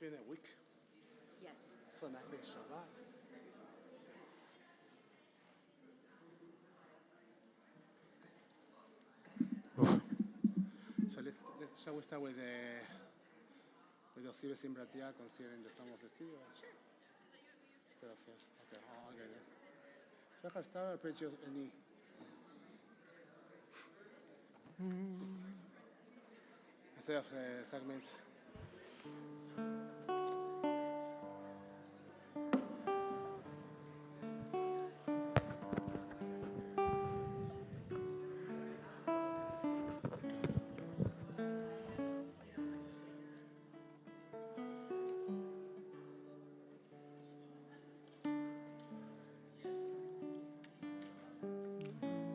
been a week. Yes. So next Shabbat. So shall we start with Yossi Besim Bratia, considering the Song of the Sea? Sure. Instead of okay. Oh, okay. Shall I start or preach any? Instead of segments.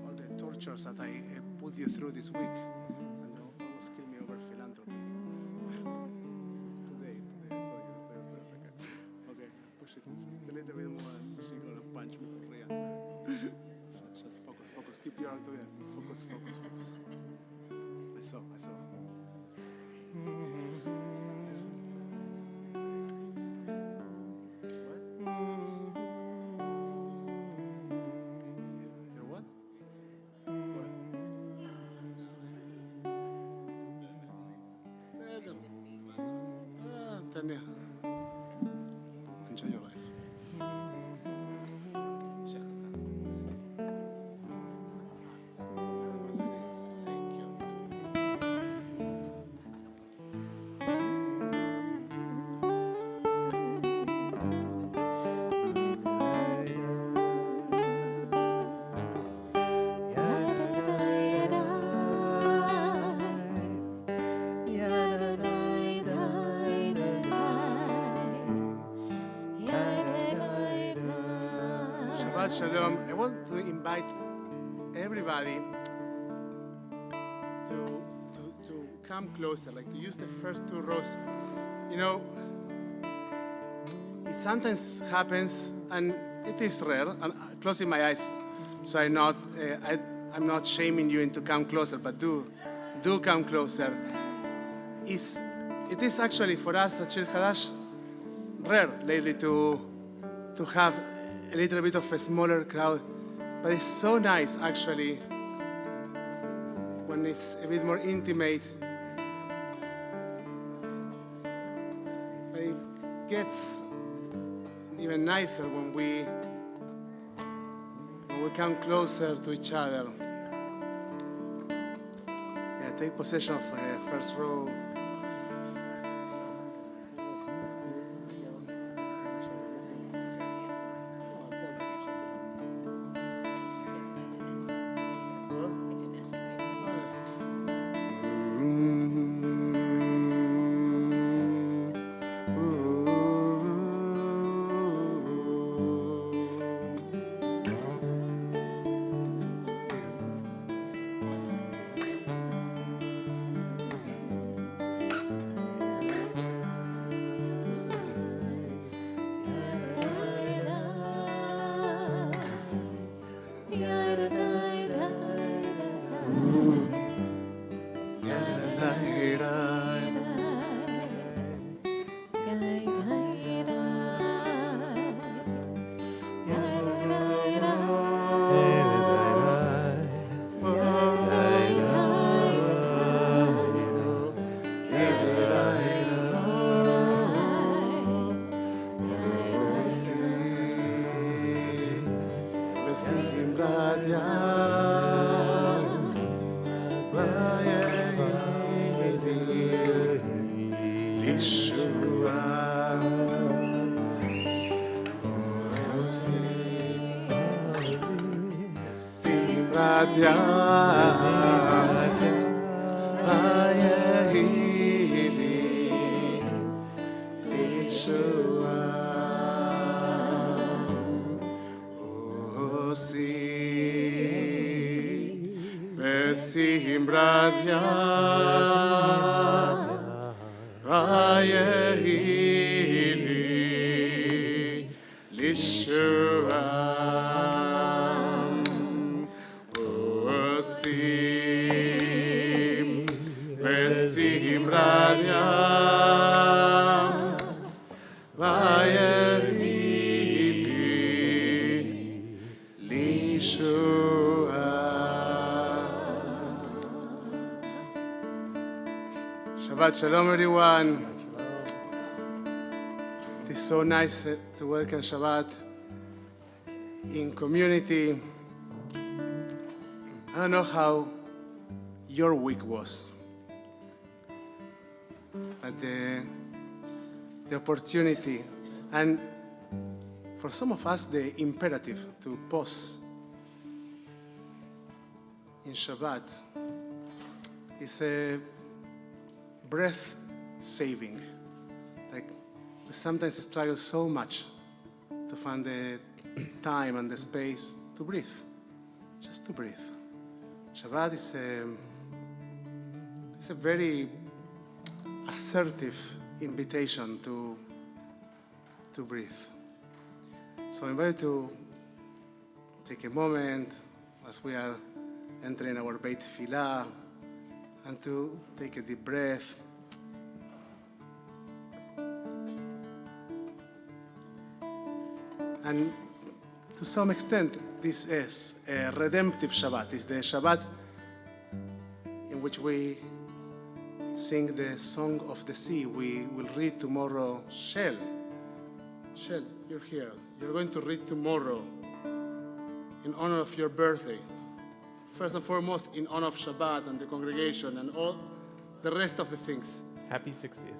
All the tortures that I put you through this week, and you almost killed me over philanthropy. Today, so okay, push it just a little bit more, and she's gonna punch me for real. Just focus, keep your arm together. Focus. I saw. Tanya, enjoy your life. Thank you. Shabbat Shalom. I want to invite everybody to come closer, like to use the first two rows. You know, it sometimes happens, and it is rare. And closing my eyes, so I'm not shaming you into come closer, but do come closer. It is actually for us at Shir Hadash rare lately to have a little bit of a smaller crowd, but it's so nice actually when it's a bit more intimate. But it gets even nicer when we come closer to each other. Yeah, take possession of first row. Shabbat Shalom, everyone. It is so nice to welcome Shabbat in community. I don't know how your week was, but the opportunity, and for some of us, the imperative to pause in Shabbat is a breath saving. Like, we sometimes struggle so much to find the time and the space to breathe, just to breathe. Shabbat is a very assertive invitation to breathe. So I invite you to take a moment as we are entering our Beit Tefillah and to take a deep breath. And to some extent, this is a redemptive Shabbat. It's the Shabbat in which we sing the Song of the Sea. We will read tomorrow, Shell, you're here. You're going to read tomorrow in honor of your birthday. First and foremost, in honor of Shabbat and the congregation and all the rest of the things. Happy 60th.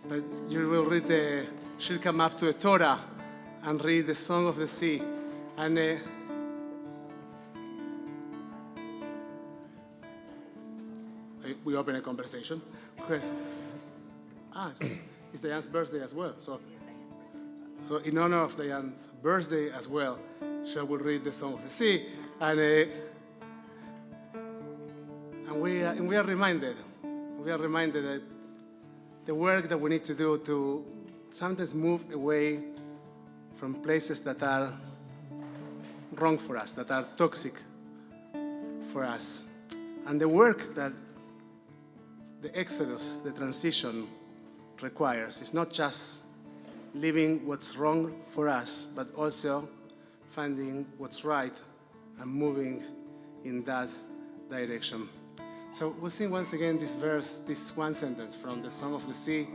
But you will read the Shir come up to the Torah and read the Song of the Sea. And we open a conversation. Okay. It's Diane's birthday as well. So in honor of Diane's birthday as well, she will read the Song of the Sea. And we are reminded that the work that we need to do to sometimes move away from places that are wrong for us, that are toxic for us. And the work that the Exodus, the transition, requires is not just leaving what's wrong for us, but also finding what's right and moving in that direction. So we'll sing once again this verse, this one sentence from the Song of the Sea.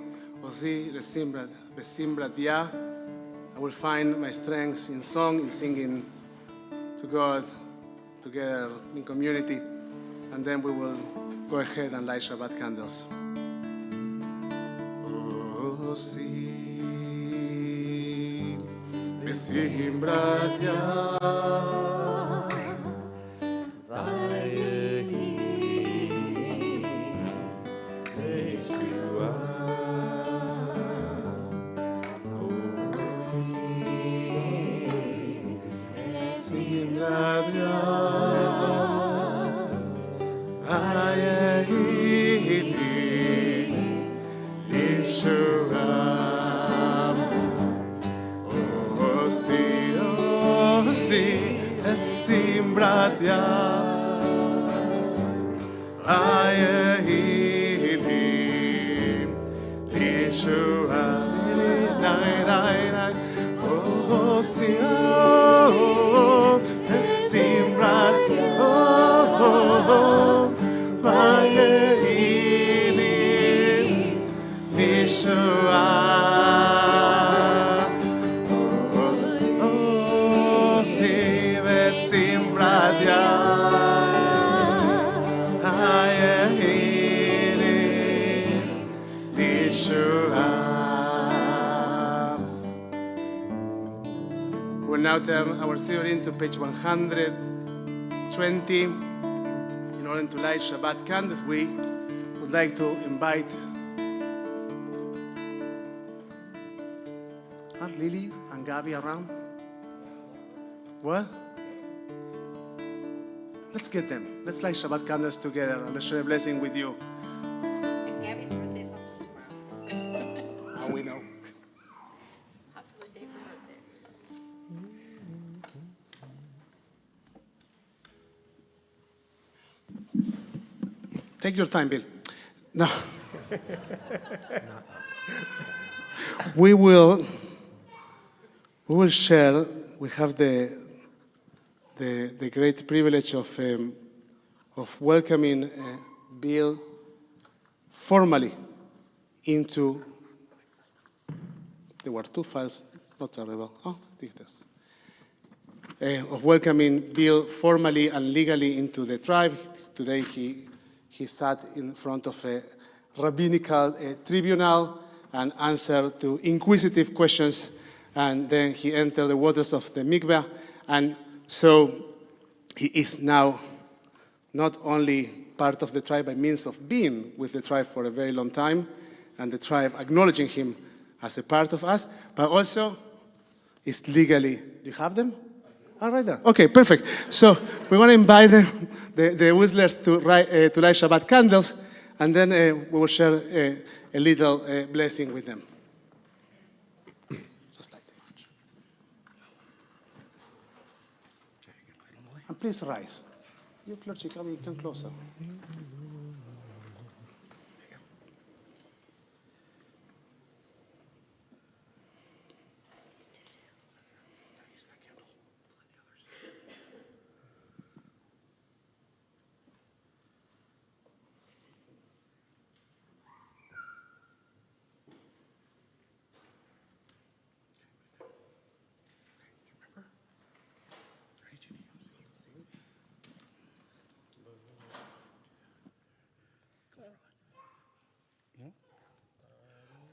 Ozi besimrat ya. I will find my strengths in song, in singing to God together in community, and then we will go ahead and light Shabbat candles. Ozi besimrat ya. We'll now turn our Siddur to page 120. In order to light Shabbat candles, we would like to invite are Lily and Gabi around? What? Let's get them. Let's light Shabbat candles together and let's share a blessing with you. Gabby's birthday is also tomorrow. How we know. Happy birthday for birthday. Take your time, Bill. No. We will share. We have the great privilege of welcoming Bill formally into, there were 2 files, not terrible, there's. Of welcoming Bill formally and legally into the tribe. Today he sat in front of a rabbinical tribunal and answered to inquisitive questions, and then he entered the waters of the mikveh, and so he is now not only part of the tribe by means of being with the tribe for a very long time, and the tribe acknowledging him as a part of us, but also is legally. Do you have them? All right there. Okay, perfect. So we want to invite the whistlers to light Shabbat candles, and then we will share a little blessing with them. Just light the match. And please rise. You clergy, come closer.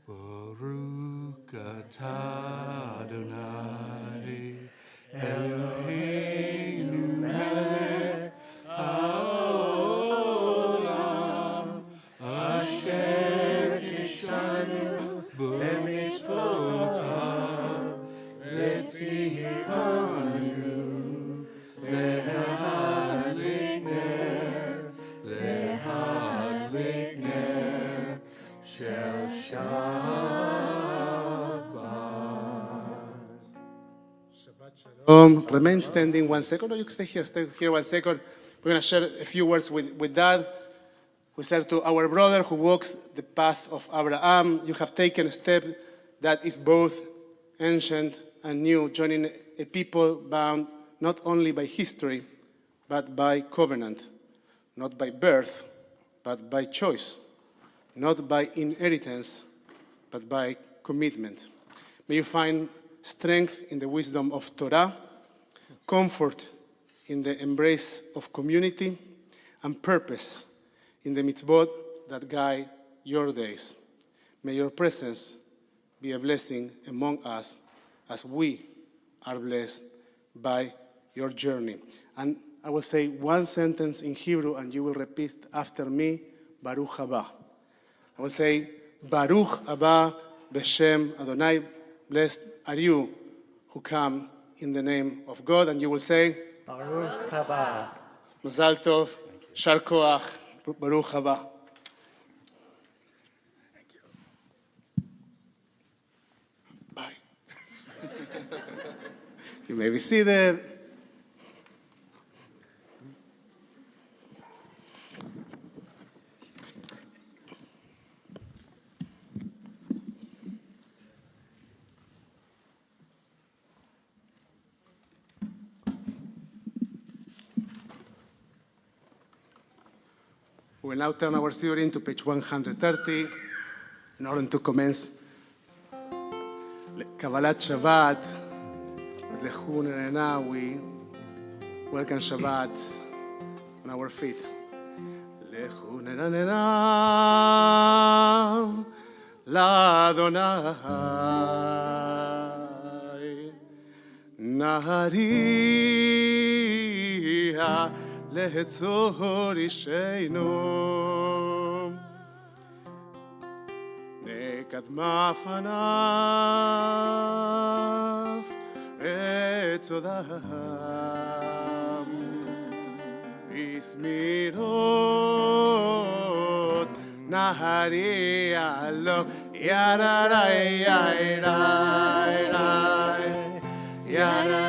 Baruch atah Adonai Eloheinu melech haolam asher kishanu b'mitzvotav letzivanu lehadlik ner shel Remain standing 1 second, or you can stay here 1 second. We're going to share a few words with Dad. We say to our brother who walks the path of Abraham, you have taken a step that is both ancient and new, joining a people bound not only by history, but by covenant, not by birth, but by choice, not by inheritance, but by commitment. May you find strength in the wisdom of Torah, comfort in the embrace of community, and purpose in the mitzvot that guide your days. May your presence be a blessing among us as we are blessed by your journey. And I will say one sentence in Hebrew, and you will repeat after me, Baruch haba. I will say, Baruch haba b'shem Adonai, blessed are you who come in the name of God. And you will say, Baruch haba. Mazal tov, shar koach, Baruch haba. Thank you. Bye. You may be seated. We will now turn our Siddur to page 130 in order to commence Kabbalat Shabbat. We welcome Shabbat on our feet. L'Adonai Nahariya Lehetzor Isheinu Nekadma Fanav Etzodam Ismirot Nahariya Lo Yararai Yarai Yarai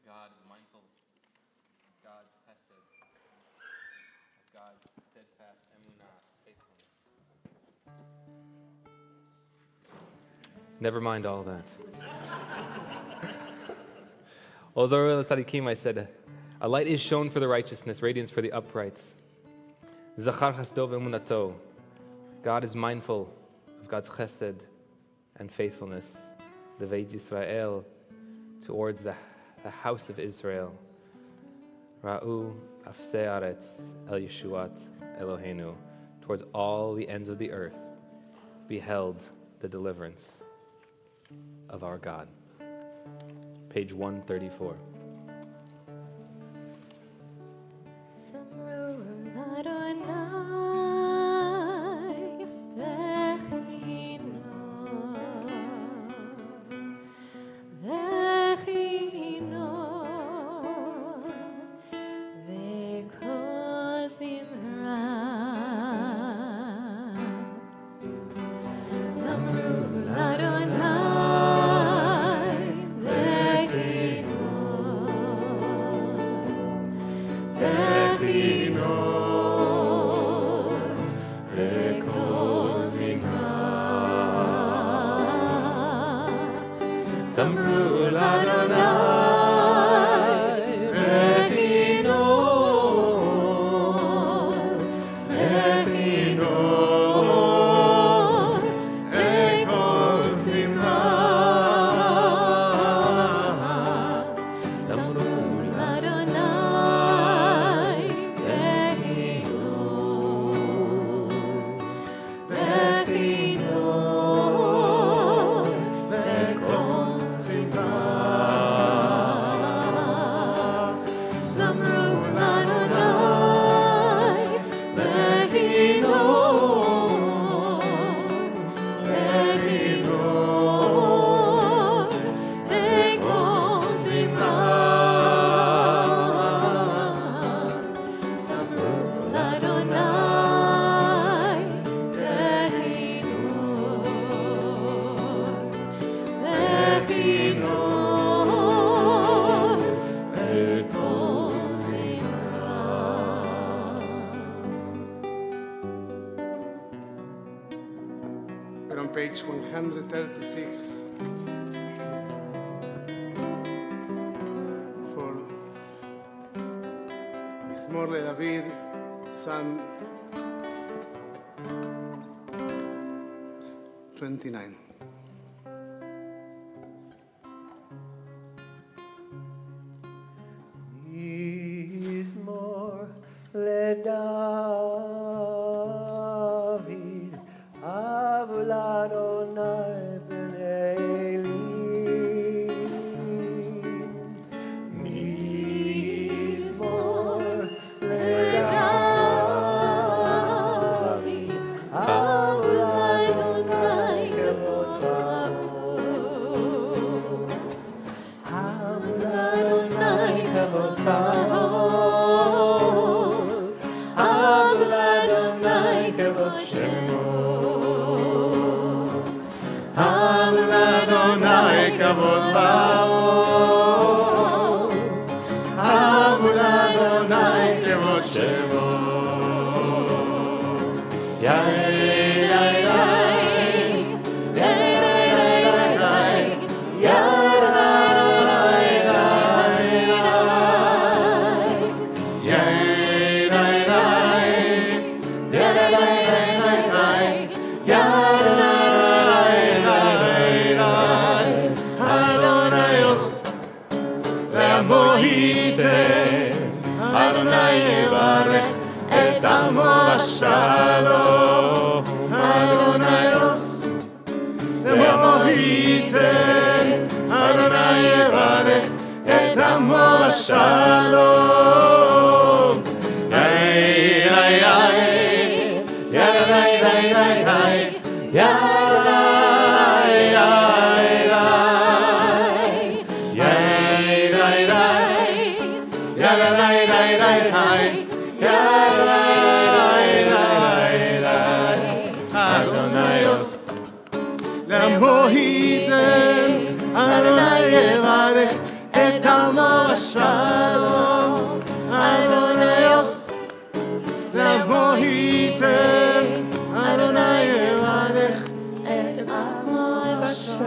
God is mindful of God's chesed, of God's steadfast emunah, faithfulness. Never mind all that. Ozar Tzadikim, I said, a light is shown for the righteousness, radiance for the uprights. Zachar chesdo ve'emunato. God is mindful of God's chesed and faithfulness. The Veit Yisrael, towards the house of Israel. Ra'u afsei aretz el Yeshuat Eloheinu. Towards all the ends of the earth, beheld the deliverance of our God. Page 134. We're on page 136 for Mismor de David, Psalm 29. Mizmor LeDavid, Av l'Adonai b'Elim. Mizmor LeDavid, Av l'Adonai kavod ba'oz. Av l'Adonai kavod ba'oz. Av l'Adonai kavod shemo. Av l'Adonai kavod ba'oz. Av l'Adonai kavod shemo. Yay, yay, yay. Yay, yay, yay, yay. Yay, yay, yay, yay. Yay, yay, yay. Yay, yay, yay, yay. Adonai yevarech et amo bashalom. Adonai os le'amo yiten. Adonai yevarech et amo bashalom. Yay, yay, yay. Yay, yay, yay, yay, yay. Yay, yay, yay, yay. Yay, yay, yay. עמו ייתן, אדוני יברך את עמו בשלום.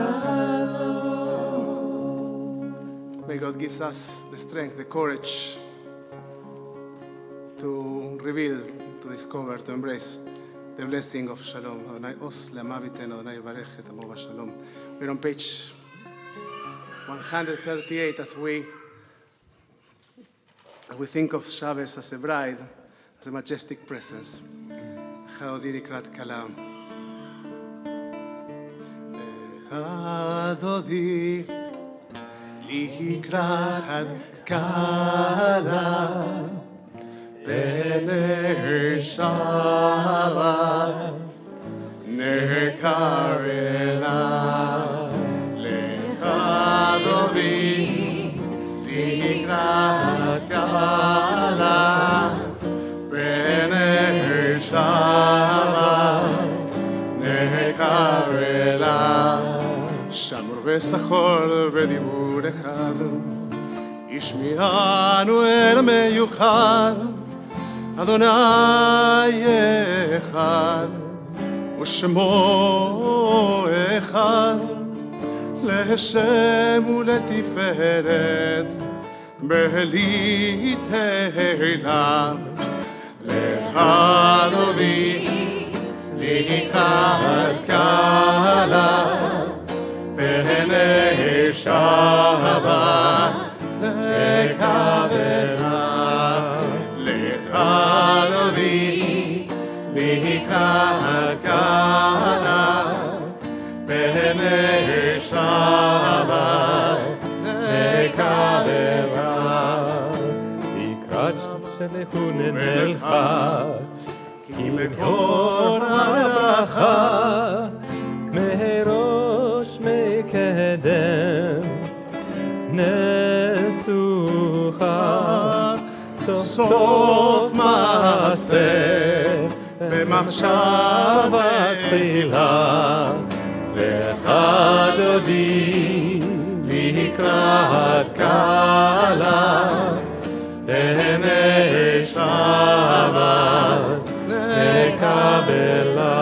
May God gives us the strength, the courage to reveal, to discover, to embrace the blessing of Shalom. Adonai os le'amav yiten, Adonai yivarech et amo b'shalom. We're on page 138 as we think of Shabbos as a bride, as a majestic presence. Chadodi likrat kala. Chadodi likrat kala. Bener Shabbat Nekarela Lechadovi Likrat Kala Bener Shabbat Nekarela Shamur v'sachor b'dibur echad Ishmi'anu el meyuchad אדוני אחד ושמו אחד לשם ולתפארת בלי תהילה לאדוני לקראת קלה בעיני שבת לקבלה Adoni likrat kala b'nei Shabbat nekavela לקראת שלחונן אלך, כי מקור הברכה מראש מקדם נסוכה סוף מעשה במחשבה תחילה וחדודי לקראת קלה בעיני שבת נקבלה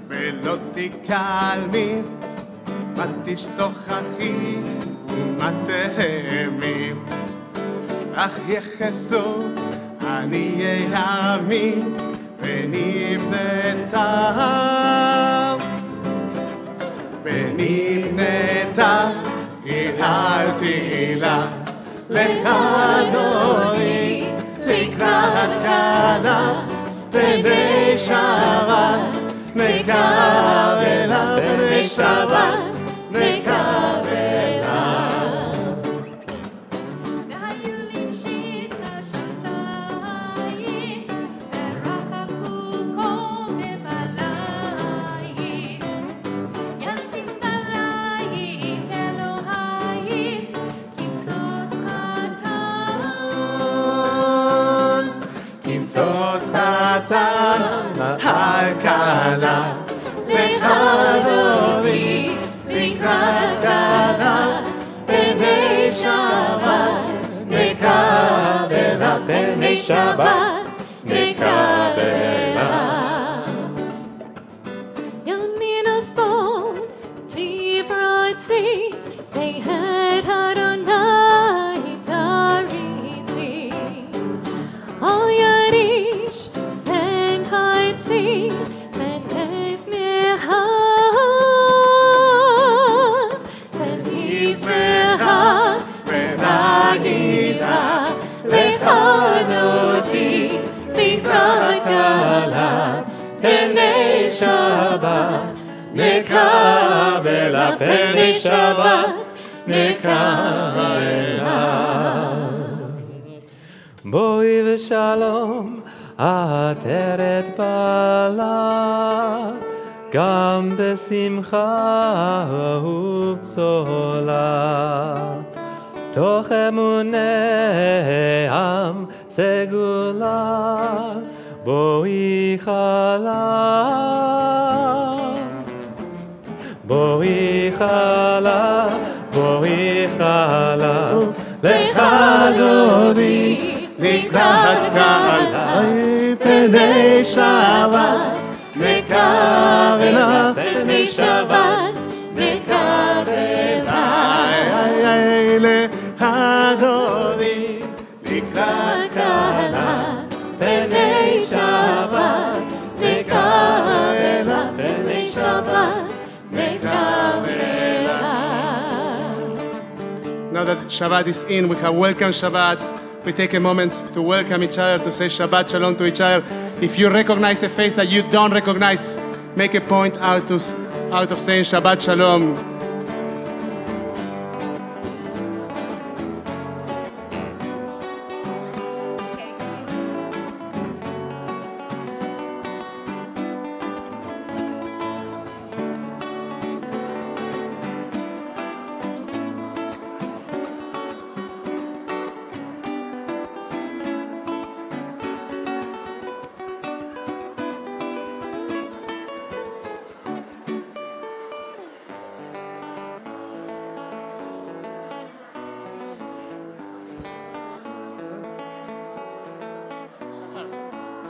ולא תקלמי, מה תשתוכחי ומה תהמי, אך יחסו עניי עמי ונבנתה ונבנתה עיר התהילה. לך אדוני לקראת כלה, בני שבת נקבלה, בני שבת נקבלה. והיו לבשי שושיים, ורחקו כומב עלייך. יסיס עלייך אלוהייך, כמסוס חתן. כמסוס חתן על כלה, לך אדוני לקראת כלה, בני שבת נקבלה, בני שבת נקבלה. Yaminos bom, tifrotzi, they had Adonai dariti. All yarish, ben hartzi, ben esmeha, ben ismeha, ben agida, lechadoti, likrat kala, בני שבת נקבלה, בני שבת נקבלה. בואי ושלום, עטרת בעלה, גם בשמחה ובצולה. תוך אמוני עם סגולה, בואי חלה, בואי חלה, בואי חלה. לך אדוני לקראת כלה, בני שבת נקבלה, בני שבת נקבלה. לך אדוני לקראת כלה, בני שבת נקבלה, בני שבת נקבלה. Now that Shabbat is in, we can welcome Shabbat. We take a moment to welcome each other, to say Shabbat Shalom to each other. If you recognize a face that you don't recognize, make a point out of saying Shabbat Shalom.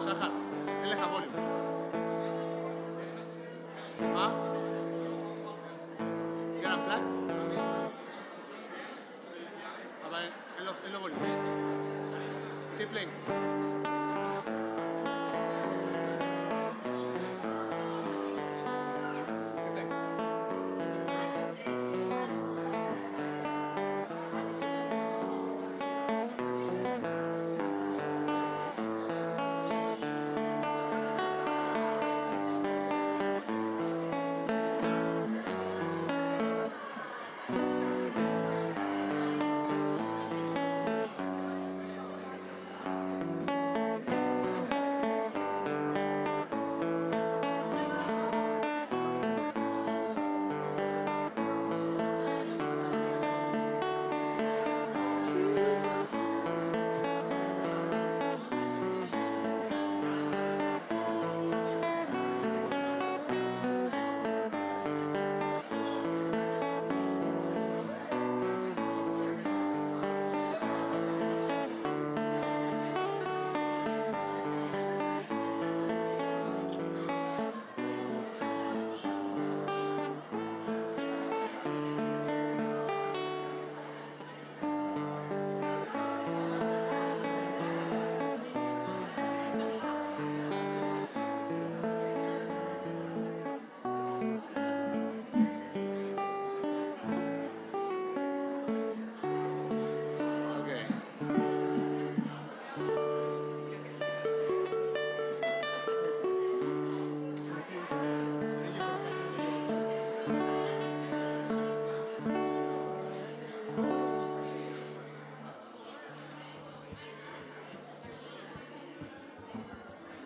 שחר, אין לך ווליום. מה? You got black? אבל אין לו ווליום. Keep playing.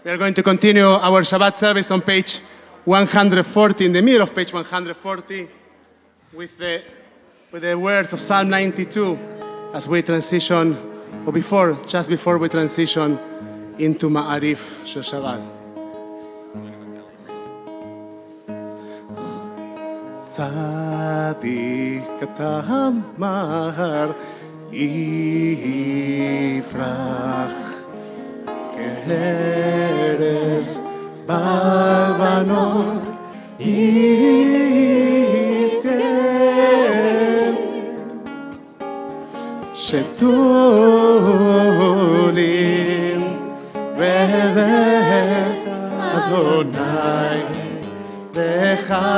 We are going to continue our Shabbat service on page 140, in the middle of page 140, with the words of Psalm 92 as we transition, or just before we transition into Ma'arif Shel Shabbat. Tzadik katamar yifrach keres balbanon yizker shetulim ve'vet Adonai Bechatzrot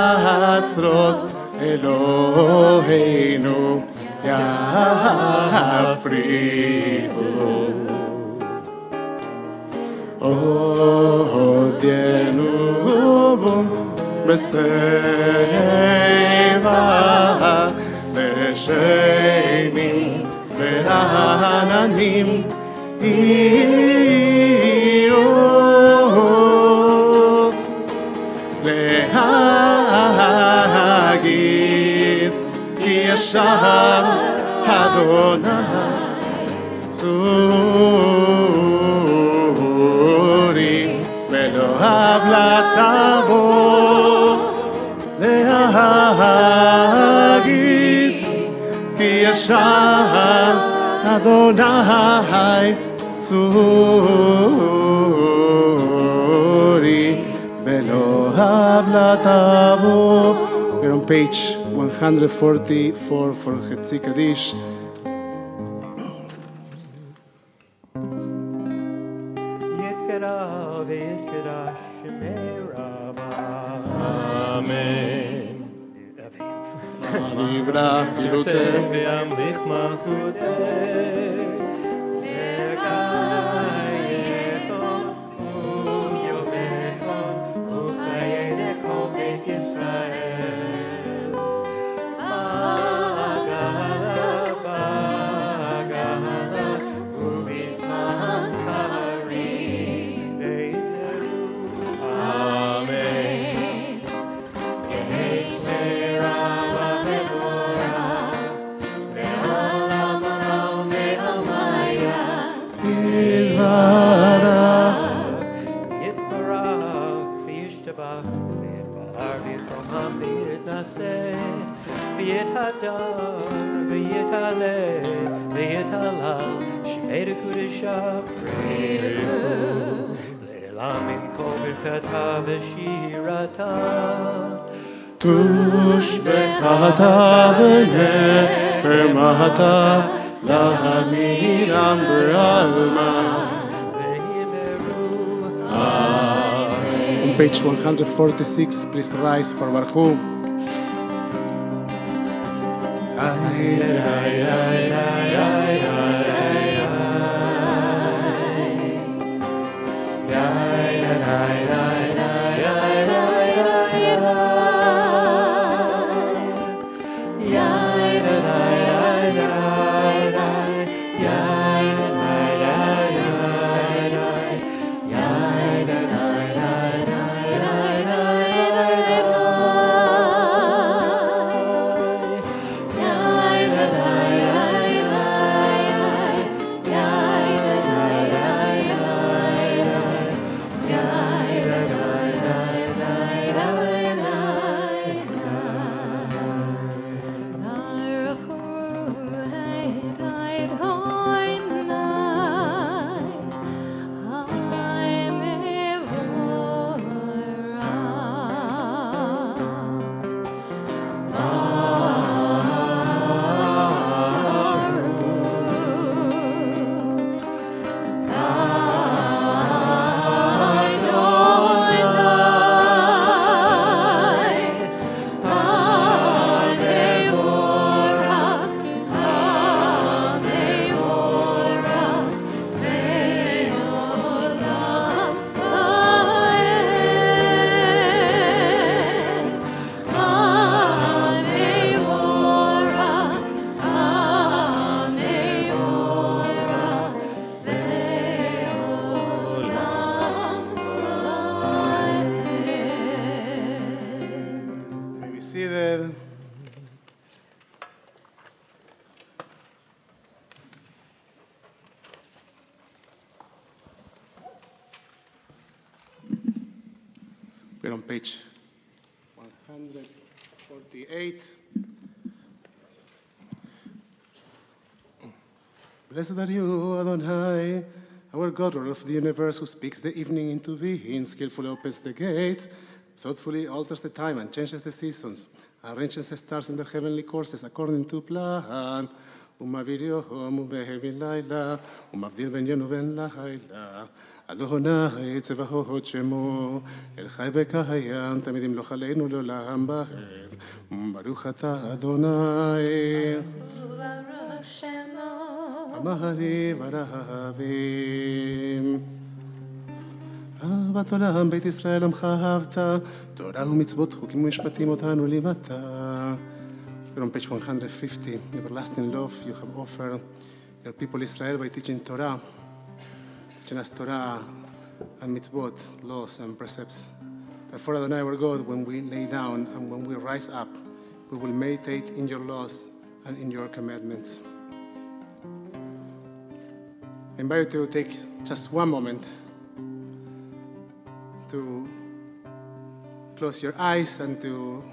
Eloheinu Yafrihu Odienu B'Seva V'Shemim V'Rananim Iyu להגיד כי ישר אדוני צורי ולא הבלטבו להגיד כי ישר אדוני צורי ולא הבלטבו. We're on page 144 for Chetzi Kaddish. Amen. Yivra chiluteh וימליך מלכותך תושבחתה ונחמתה להמירם בעלמא. On page 146, please rise for Baruch. We're on page 148. Blessed are you, Adonai, our God, Lord of the universe, who speaks the evening into being, skillfully opens the gates, thoughtfully alters the time and changes the seasons, arranges the stars in their heavenly courses according to plan. ומעביר יום ובהבין לילה, ומבדיל בין יום ובין לילה. אדוני צבאות שמו, אל חי וקיים, תמיד ימלוך עלינו לעולם בארץ. ברוך אתה אדוני. Baruch Shemo. אמרי ורבים. אהבת עולם בית ישראל עמך אהבת, תורה ומצוות חוקים ומשפטים אותנו לימדת. We're on page 150. Everlasting love you have offered your people Israel by teaching Torah, teaching us Torah and mitzvot, laws and precepts. Therefore, Adonai our God, when we lay down and when we rise up, we will meditate in your laws and in your commandments. I invite you to take just one moment to close your eyes and to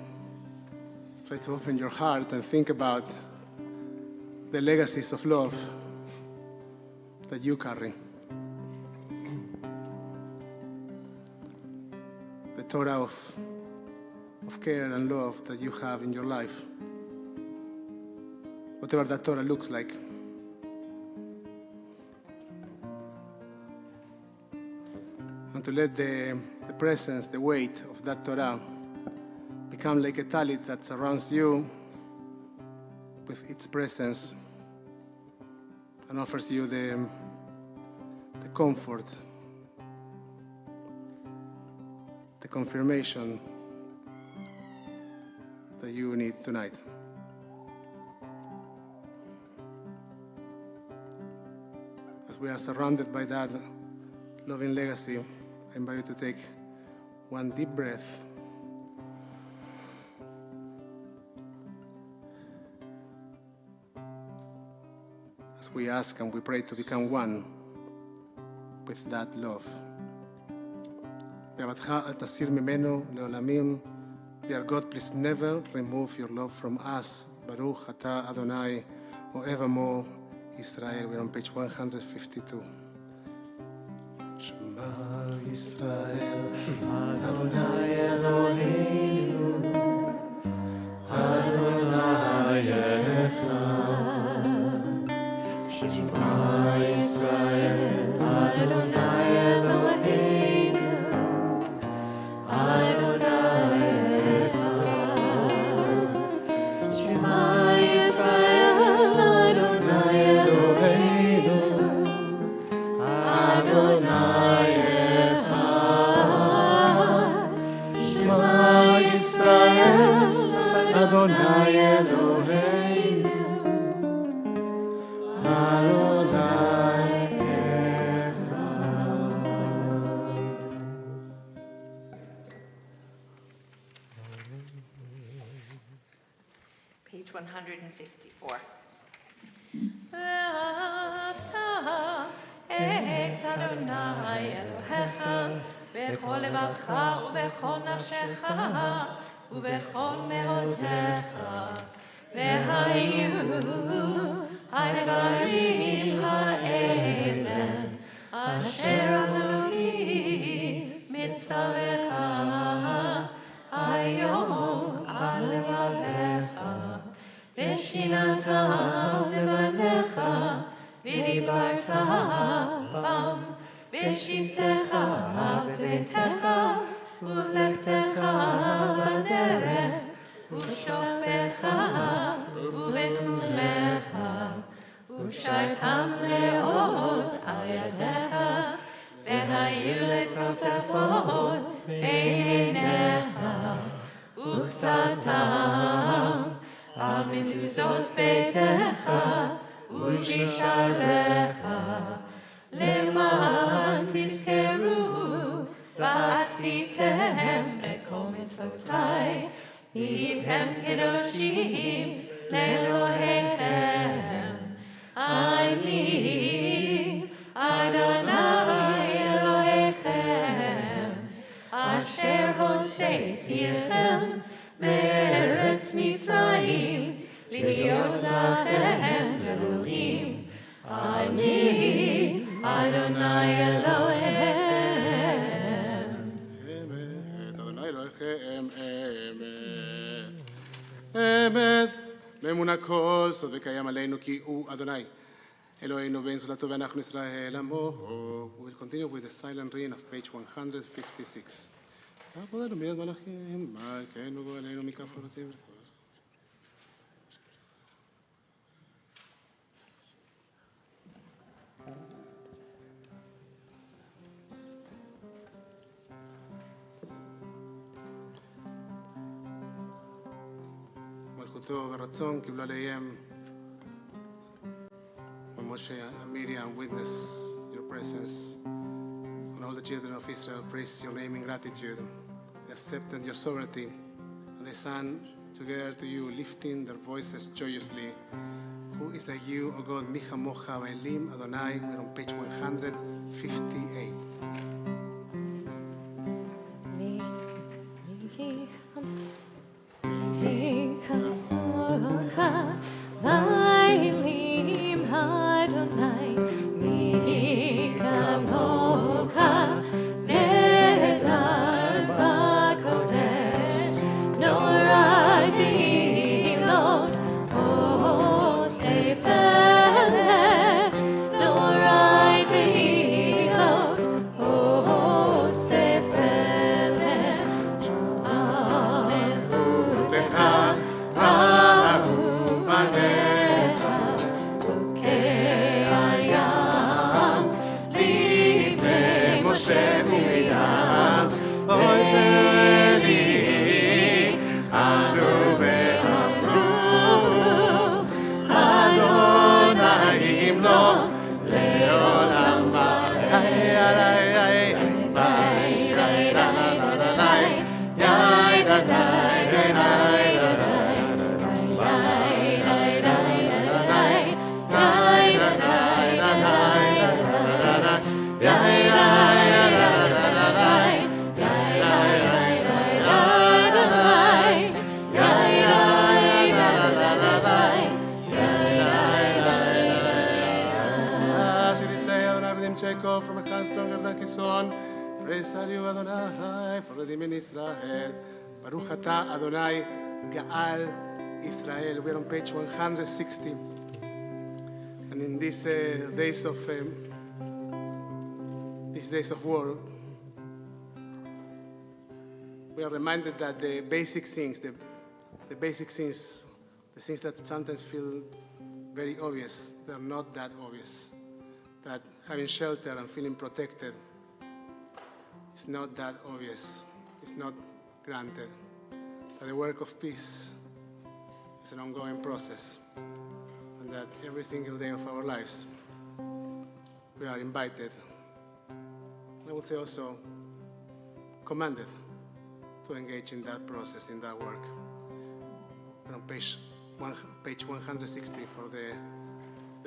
try to open your heart and think about the legacies of love that you carry. The Torah of care and love that you have in your life. Whatever that Torah looks like. And to let the presence, the weight of that Torah become like a talit that surrounds you with its presence and offers you the comfort, the confirmation that you need tonight. As we are surrounded by that loving legacy, I invite you to take one deep breath. As we ask and we pray to become one with that love. באהבתך אל תסיר ממנו לעולמים. Dear God, please never remove your love from us. ברוך אתה אדוני, אוהב עמו ישראל. We're on page 152. שמע ישראל, אדוני אלוהינו, אדוני אחד. Shema Yisrael, Adonai Eloheinu, Adonai Echad. Shema Yisrael, Adonai Eloheinu, Adonai Echad. Shema Yisrael, Adonai Eloheinu. Page 154. ואהבת את אדוני אלוהיך בכל לבבך ובכל נפשך ובכל מאודך. והיו הדברים האלה אשר אמרו לי מצטרך היום על לבביך ושיננת לבניך ודיברת בם בשבתך בביתך ולכתך בדרך ושוכבך ובתומך ושרתם לאות על ידיך והיו לטפטפות בעיניך וכתבתם על מזוזות ביתך ובשעריך למען תזכרו ועשיתם את כל מצוותיי הייתם קדושים לאלוהיכם אני אדוני אלוהיכם אשר הוצאתי lachem Elohim ani Adonai Elohem. אמת, אדוני אלוהיכם, אמת. אמת, לאמונה כל סוד וקיים עלינו כי הוא אדוני. אלוהינו ואין זולתו ואנחנו ישראל עמו. We'll continue with the silent reading of page 156. עבודנו מיד מלאכים, מלכנו ועלינו מכף ארצים. מלכותו ורצון קיבלו עליהם. When Moshe and Miriam witness your presence, when all the children of Israel praised your name in gratitude, they accepted your sovereignty, and they sang together to you, lifting their voices joyously. Who is like you, O God, Micha Mocha Vailim Adonai? We're on page 158. Vailim Adonai, mi kamocha, nedar bakodesh, no raiti lot, o sefelech, no raiti lot, o sefelech, Jacob from a hand stronger than his own. Praise you, Adonai, for redeeming Israel. Baruch atah Adonai, Ga'al Israel. We're on page 160. And in these days of war, we are reminded that the basic things, the things that sometimes feel very obvious, they're not that obvious. That having shelter and feeling protected is not that obvious. It's not granted. That the work of peace is an ongoing process. And that every single day of our lives, we are invited, I would say also commanded, to engage in that process, in that work. We're on page 160 for the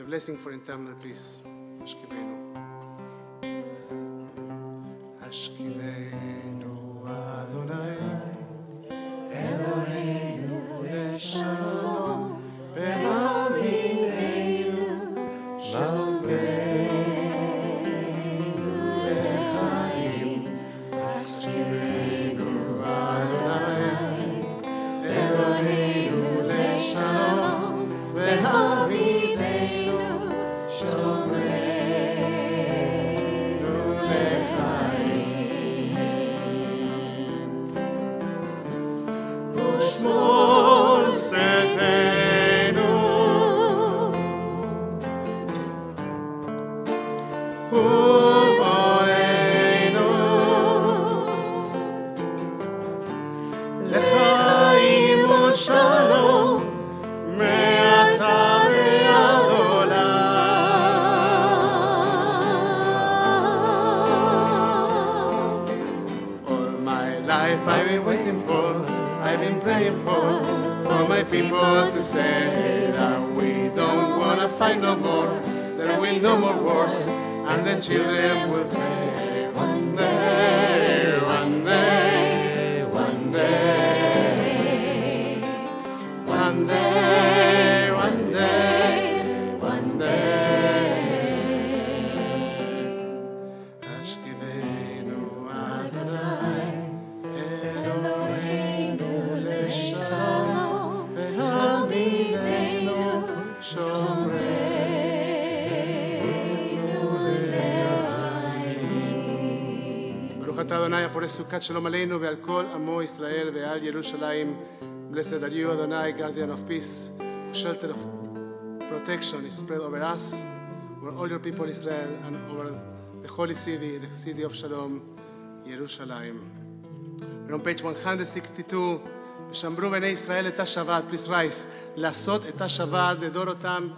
blessing for internal peace. Ashkivenu. Ashkivenu Adonai, Eloheinu leshalom, v'na'amineinu shomreinu lechaim. Ashkivenu Adonai, Eloheinu leshalom, v'na'amineinu shomreinu. Small setenu, uvoenu, lechaim u'shalom, me'ata ve'ad olam. All my life I've been waiting for, I've been praying for my people to say that we don't want to fight no more, there will be no more wars, and the children will say, one day, one day, one day, one day, one אתה אדוני הפורס סוכת שלום עלינו ועל כל עמו ישראל ועל ירושלים. Blessed are you, Adonai, guardian of peace, shelter of protection is spread over us, over all your people Israel, and over the holy city, the city of Shalom, Yerushalayim. We're on page 162. ושמרו בני ישראל את השבת, please rise, לעשות את השבת לדורותם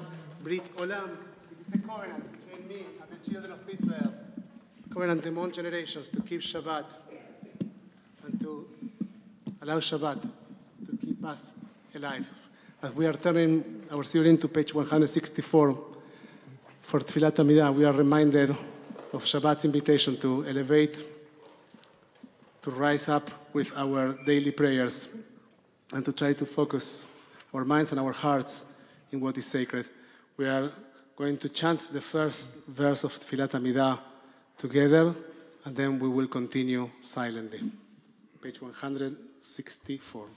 ברית עולם. It is a covenant between me and the children of Israel. Covenant among generations to keep Shabbat and to allow Shabbat to keep us alive. As we are turning our series to page 164 for Tfilat Amidah, we are reminded of Shabbat's invitation to elevate, to rise up with our daily prayers, and to try to focus our minds and our hearts in what is sacred. We are going to chant the first verse of Tfilat Amidah together, and then we will continue silently. Page 164.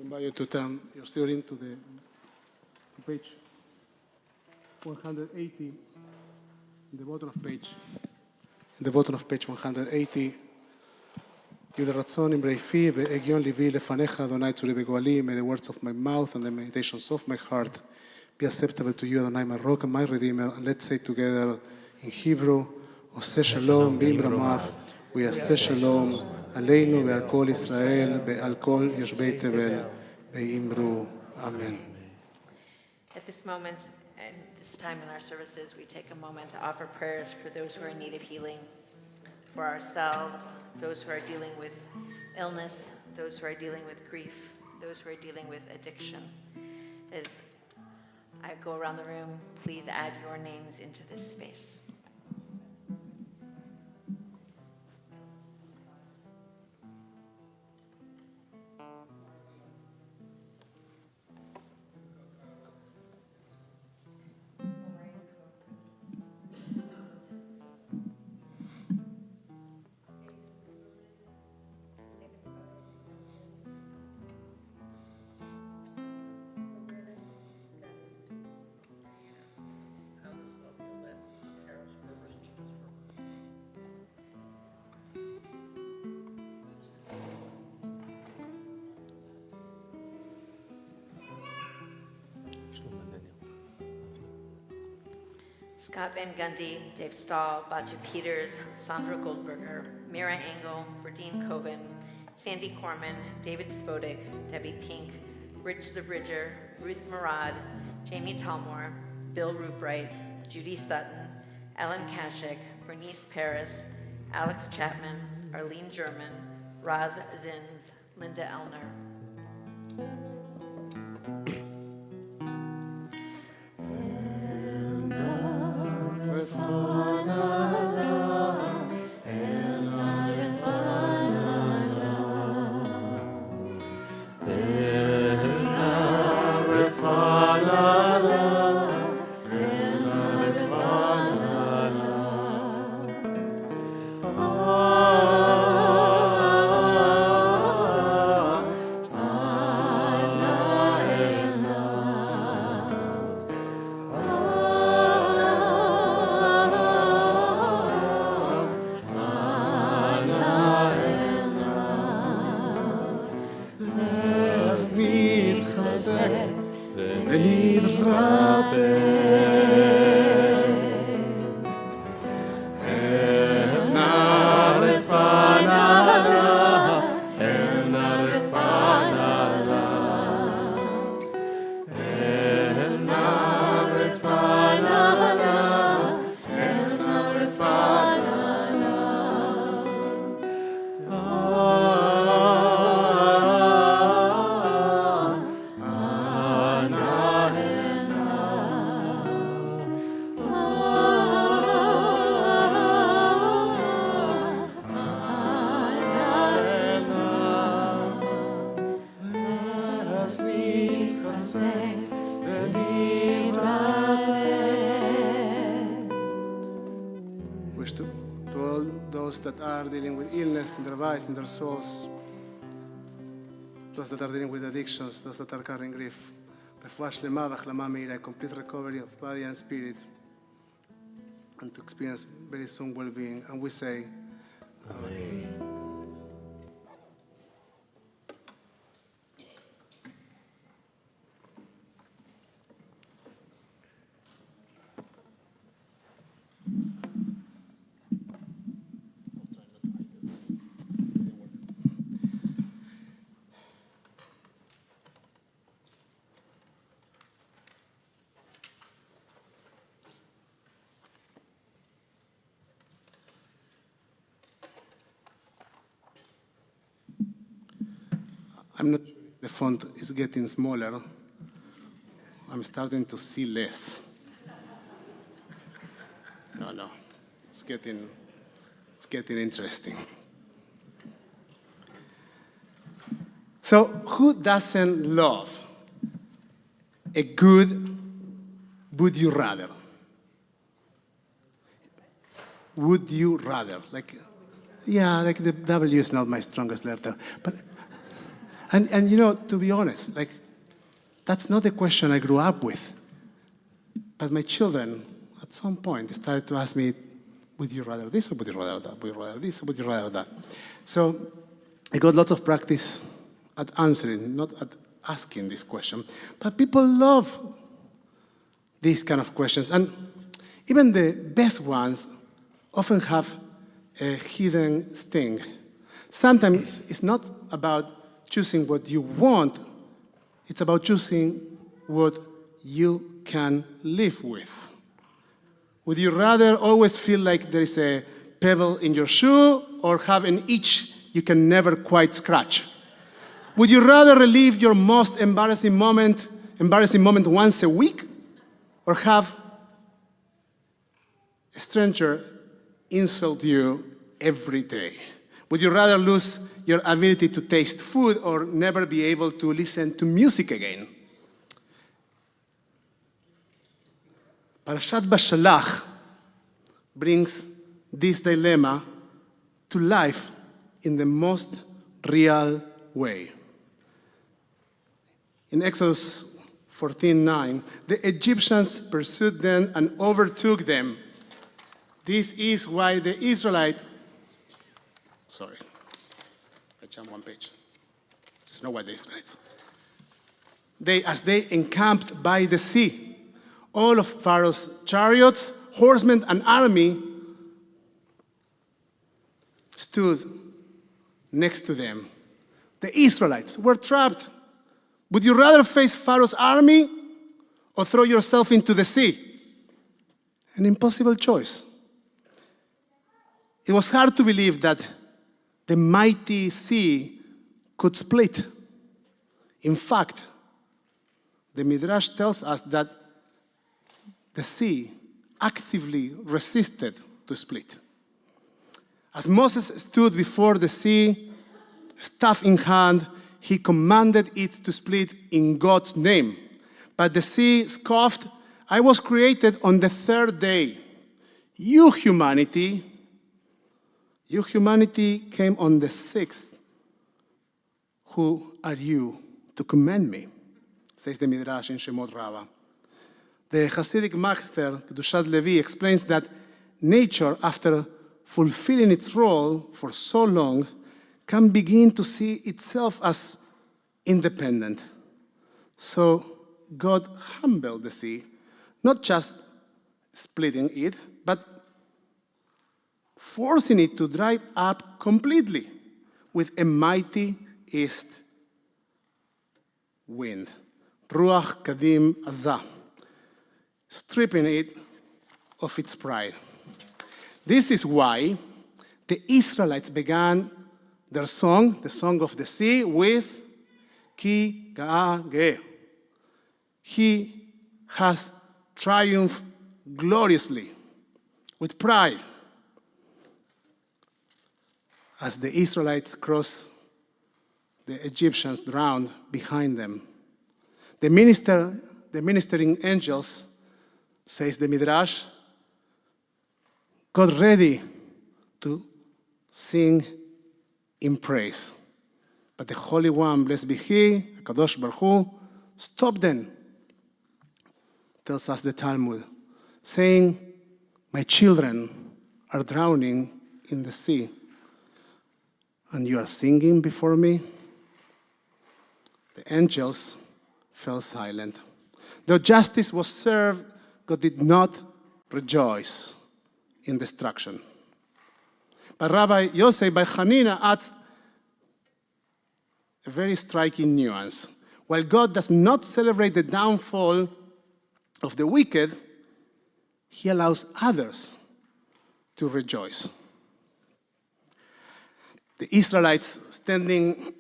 I invite you to turn your student to page 180, in the bottom of page 180. יהי לרצון אמרי פי והגיון ליבי לפניך, אדוני צורי בגואלי. May the words of my mouth and the meditations of my heart be acceptable to you, Adonai, my rock and my redeemer. And let's say together in Hebrew, עושה שלום באמרמיו ויעשה שלום עלינו ועל כל ישראל ועל כל יושבי תבל ואמרו אמן. At this moment and this time in our services, we take a moment to offer prayers for those who are in need of healing, for ourselves, those who are dealing with illness, those who are dealing with grief, those who are dealing with addiction. As I go around the room, please add your names into this space. All right. Scott Van Gundy, Dave Stahl, Batja Peters, Sandra Goldberger, Mira Engel, Berdine Coven, Sandy Corman, David Spodik, Debbie Pink, Rich the Bridger, Ruth Murad, Jamie Talmore, Bill Rubright, Judy Sutton, Ellen Kashik, Bernice Paris, Alex Chapman, Arlene German, Raz Zins, Linda Elner. Wish to all those that are dealing with illness in their bodies, in their souls, those that are dealing with addictions, those that are carrying grief, refuah shlema v'achlama meira, complete recovery of body and spirit, and to experience very soon well-being. And we say, Amen. I'm not sure if the font is getting smaller. I'm starting to see less. No, it's getting interesting. So, who doesn't love a good would you rather? Would you rather? Like the W is not my strongest letter, but. And you know, to be honest, like, that's not the question I grew up with. But my children, at some point, started to ask me, would you rather this or would you rather that? Would you rather this or would you rather that? So I got lots of practice at answering, not at asking this question. But people love these kind of questions. And even the best ones often have a hidden sting. Sometimes it's not about choosing what you want, it's about choosing what you can live with. Would you rather always feel like there is a pebble in your shoe or have an itch you can never quite scratch? Would you rather relive your most embarrassing moment once a week or have a stranger insult you every day? Would you rather lose your ability to taste food or never be able to listen to music again? Parashat Bashalach brings this dilemma to life in the most real way. In Exodus 14:9, the Egyptians pursued them and overtook them. This is why the Israelites I jumped one page. It's not what the Israelites. As they encamped by the sea, all of Pharaoh's chariots, horsemen and army stood next to them. The Israelites were trapped. Would you rather face Pharaoh's army or throw yourself into the sea? An impossible choice. It was hard to believe that the mighty sea could split. In fact, the Midrash tells us that the sea actively resisted to split. As Moses stood before the sea, staff in hand, he commanded it to split in God's name. But the sea scoffed, "I was created on the third day. You humanity came on the sixth. Who are you to command me?" says the Midrash in Shemot Rabbah. The Hasidic master, Kedushat Levi, explains that nature, after fulfilling its role for so long, can begin to see itself as independent. So God humbled the sea, not just splitting it, but forcing it to dry up completely with a mighty east wind, Ruach Kadim Azah, stripping it of its pride. This is why the Israelites began their song, the Song of the Sea, with Ki Ga'ageh. He has triumphed gloriously, with pride. As the Israelites crossed, the Egyptians drowned behind them. The ministering angels, says the Midrash, got ready to sing in praise. But the Holy One, blessed be He, Kadosh Baruch Hu, stopped them, tells us the Talmud, saying, "My children are drowning in the sea, and you are singing before me?" The angels fell silent. Though justice was served, God did not rejoice in destruction. But Rabbi Yosef Bar Hanina adds a very striking nuance. While God does not celebrate the downfall of the wicked, He allows others to rejoice. The Israelites standing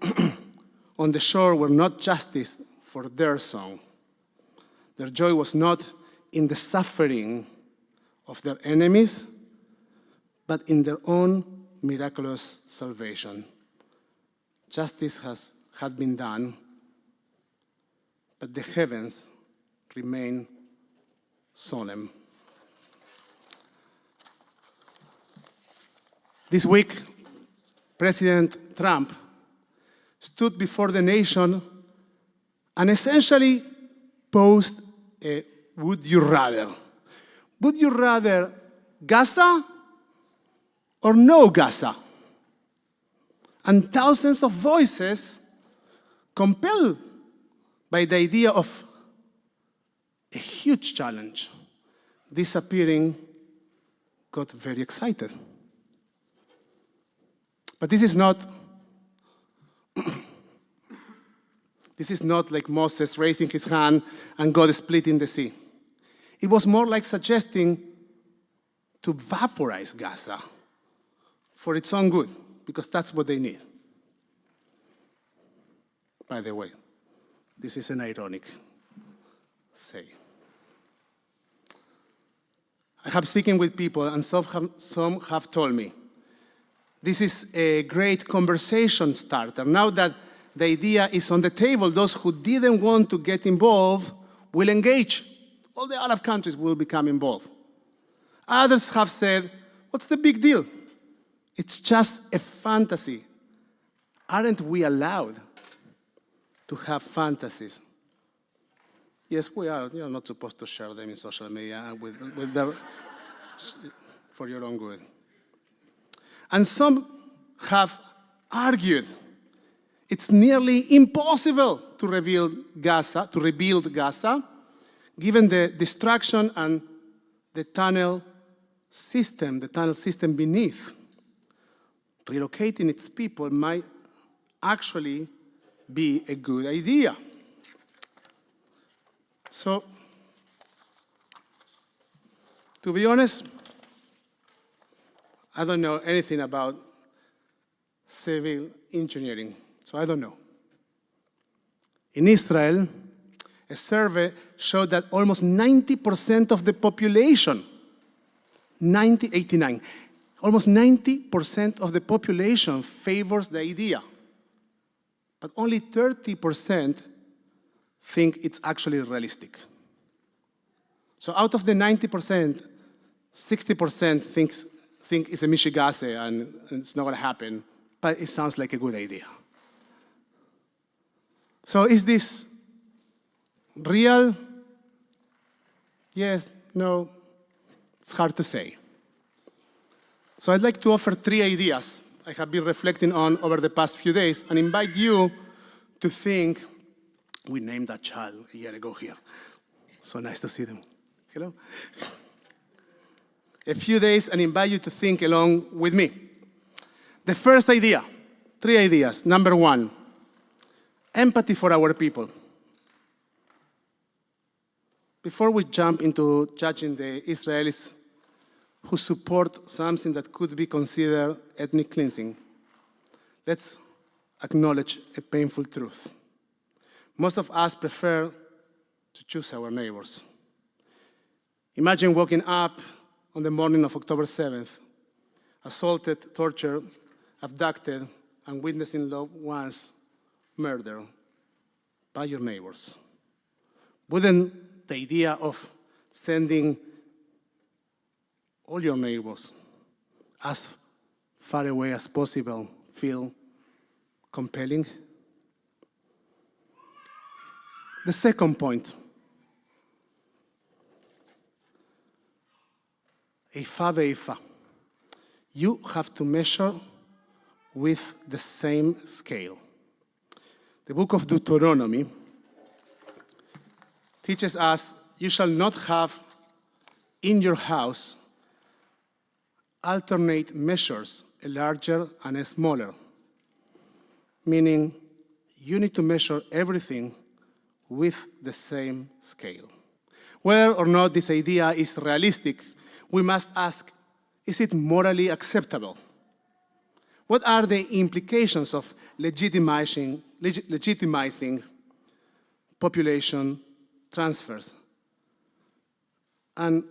on the shore were not justice for their song. Their joy was not in the suffering of their enemies, but in their own miraculous salvation. Justice had been done, but the heavens remain solemn. This week, President Trump stood before the nation and essentially posed a would you rather. Would you rather Gaza or no Gaza? And thousands of voices, compelled by the idea of a huge challenge disappearing, got very excited. But this is not like Moses raising his hand and God splitting the sea. It was more like suggesting to vaporize Gaza for its own good, because that's what they need. By the way, this is an ironic say. I have spoken with people, and some have told me, this is a great conversation starter. Now that the idea is on the table, those who didn't want to get involved will engage. All the Arab countries will become involved. Others have said, what's the big deal? It's just a fantasy. Aren't we allowed to have fantasies? Yes, we are. You're not supposed to share them in social media for your own good. And some have argued it's nearly impossible to rebuild Gaza, given the destruction and the tunnel system beneath, relocating its people might actually be a good idea. So, to be honest, I don't know anything about civil engineering, so I don't know. In Israel, a survey showed that almost 90% of the population, 89, almost 90% of the population favors the idea, but only 30% think it's actually realistic. So out of the 90%, 60% think it's a mishigase and it's not going to happen, but it sounds like a good idea. So is this real? Yes, no, it's hard to say. So I'd like to offer 3 ideas I have been reflecting on over the past few days and invite you to think. We named that child a year ago here. So nice to see them. Hello. A few days and invite you to think along with me. The first idea, 3 ideas. Number 1, empathy for our people. Before we jump into judging the Israelis who support something that could be considered ethnic cleansing, let's acknowledge a painful truth. Most of us prefer to choose our neighbors. Imagine waking up on the morning of October 7th, assaulted, tortured, abducted, and witnessing loved ones murdered by your neighbors. Wouldn't the idea of sending all your neighbors as far away as possible feel compelling? The second point, Eifa ve'Eifa. You have to measure with the same scale. The book of Deuteronomy teaches us, you shall not have in your house alternate measures, a larger and a smaller, meaning you need to measure everything with the same scale. Whether or not this idea is realistic, we must ask, is it morally acceptable? What are the implications of legitimizing population transfers? And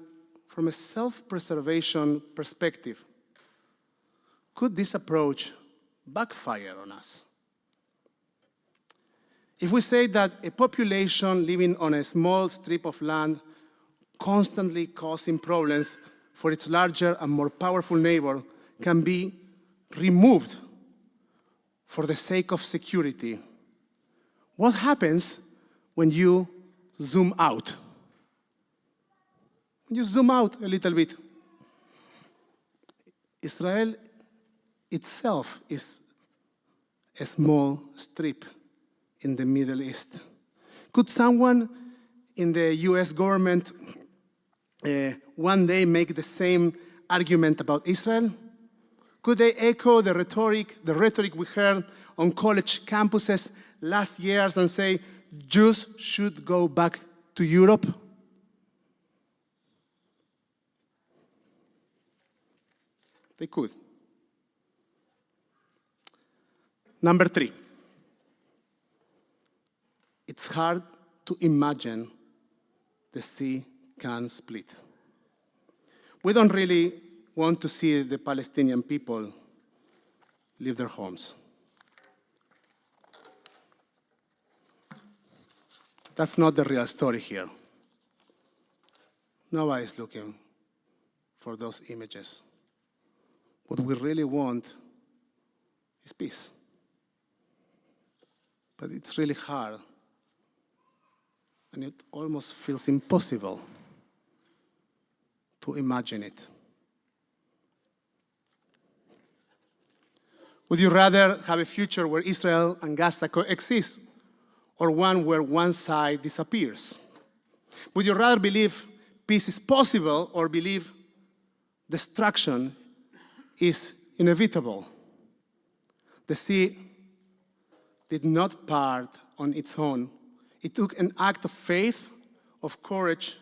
from a self-preservation perspective, could this approach backfire on us? If we say that a population living on a small strip of land constantly causing problems for its larger and more powerful neighbor can be removed for the sake of security, what happens when you zoom out? When you zoom out a little bit, Israel itself is a small strip in the Middle East. Could someone in the US government one day make the same argument about Israel? Could they echo the rhetoric we heard on college campuses last years and say, Jews should go back to Europe? They could. Number 3. It's hard to imagine the sea can split. We don't really want to see the Palestinian people leave their homes. That's not the real story here. Nobody's looking for those images. What we really want is peace. But it's really hard, and it almost feels impossible to imagine it. Would you rather have a future where Israel and Gaza coexist, or one where one side disappears? Would you rather believe peace is possible or believe destruction is inevitable. The sea did not part on its own. It took an act of faith, of courage,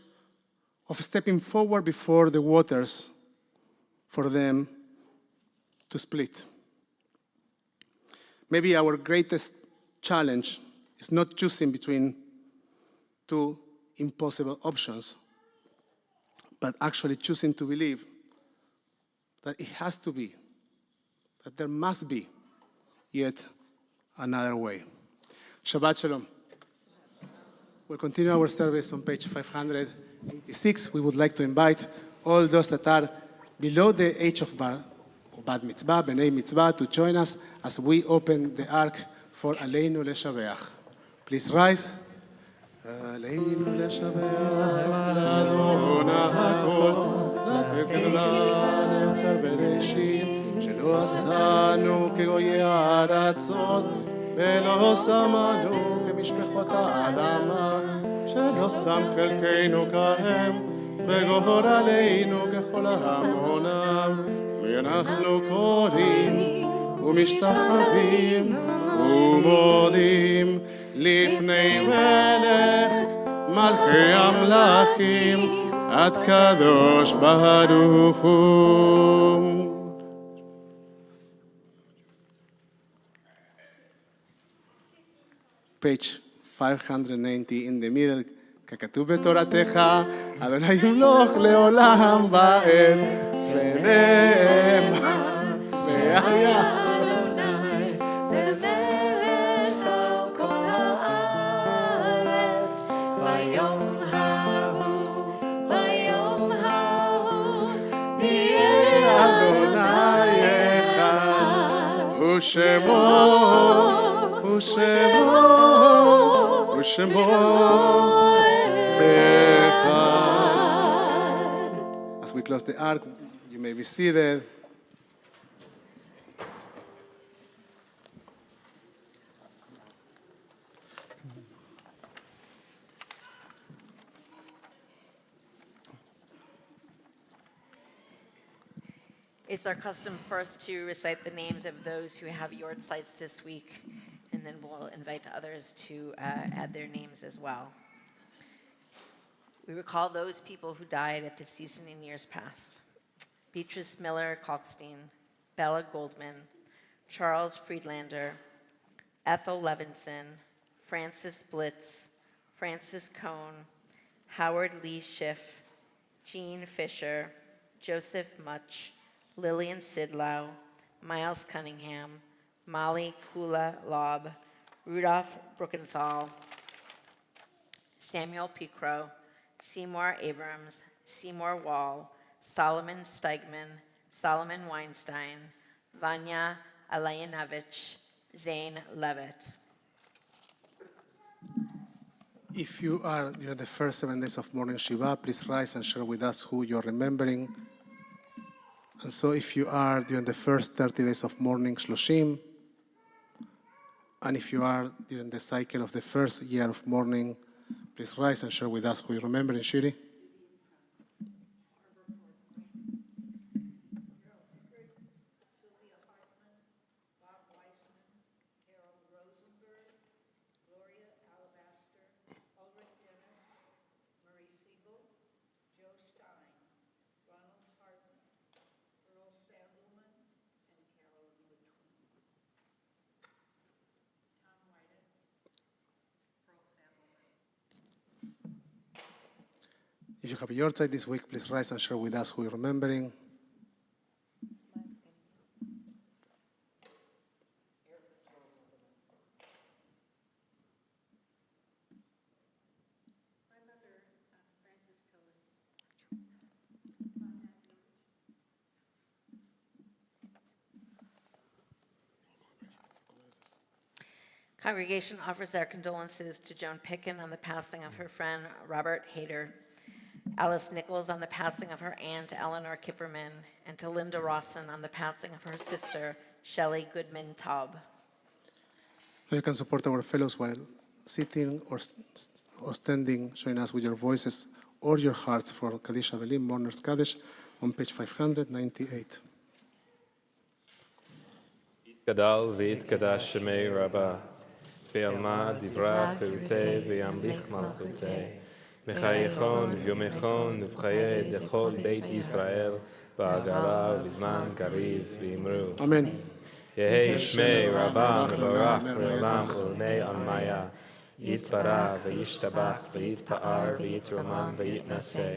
of stepping forward before the waters for them to split. Maybe our greatest challenge is not choosing between two impossible options, but actually choosing to believe that it has to be, that there must be yet another way. Shabbat Shalom. We'll continue our service on page 586. We would like to invite all those that are below the age of Bat Mitzvah, B'nai Mitzvah, to join us as we open the ark for Aleinu Leshabeach. Please rise. Aleinu Leshabeach, L'Adon HaKol, לתת גדולה ליוצר בראשית, שלא עשנו כגויי הארצות, ולא שמנו כמשפחות האדמה, שלא שם חלקנו כהם, וגורלנו ככל ההמונם, ואנחנו קוראים ומשתחווים ומודים לפני מלך מלכי המלכים, עד קדוש ברוך הוא. Page 590 in the middle, ככתוב בתורתך, אדוני ימלוך לעולם ועד, ונאמר, והיה. ושמו, ושמו, ושמו אחד. As we close the ark, you may be seated. It's our custom first to recite the names of those who have yard sites this week, and then we'll invite others to add their names as well. We recall those people who died at the season in years past. Beatrice Miller Kalkstein, Bella Goldman, Charles Friedlander, Ethel Levinson, Francis Blitz, Francis Cohn, Howard Lee Schiff, Jean Fisher, Joseph Much, Lillian Sidlow, Miles Cunningham, Molly Kula Lob, Rudolph Bruckenthal, Samuel Picro, Seymour Abrams, Seymour Wall, Solomon Steigman, Solomon Weinstein, Vanya Alayanovich, Zane Levitt. If you are during the first 7 days of morning Shiva, please rise and share with us who you're remembering. And so if you are during the first 30 days of morning Shloshim, and if you are during the cycle of the first year of mourning, please rise and share with us who you remember in Shiri. If you have your side this week, please rise and share with us who you're remembering. Congregation offers their condolences to Joan Picken on the passing of her friend Robert Hayter, Alice Nichols on the passing of her aunt Eleanor Kipperman, and to Linda Rawson on the passing of her sister Shelley Goodman Taub. You can support our fellows while sitting or standing, showing us with your voices or your hearts for Kaddish Avelim, Mourner's Kaddish, on page 598. גדל ויתקדש שמי רבה, ועלמא דברה חירותי וימליך מלכותי. מחייכון וביומכון ובחיי דכל בית ישראל, בהגרה ובזמן קריב ואמרו. Amen. יהי שמי רבה מבורך לעולם ולעולמי עלמיה. יתברך וישתבח ויתפאר ויתרומם ויתנשא,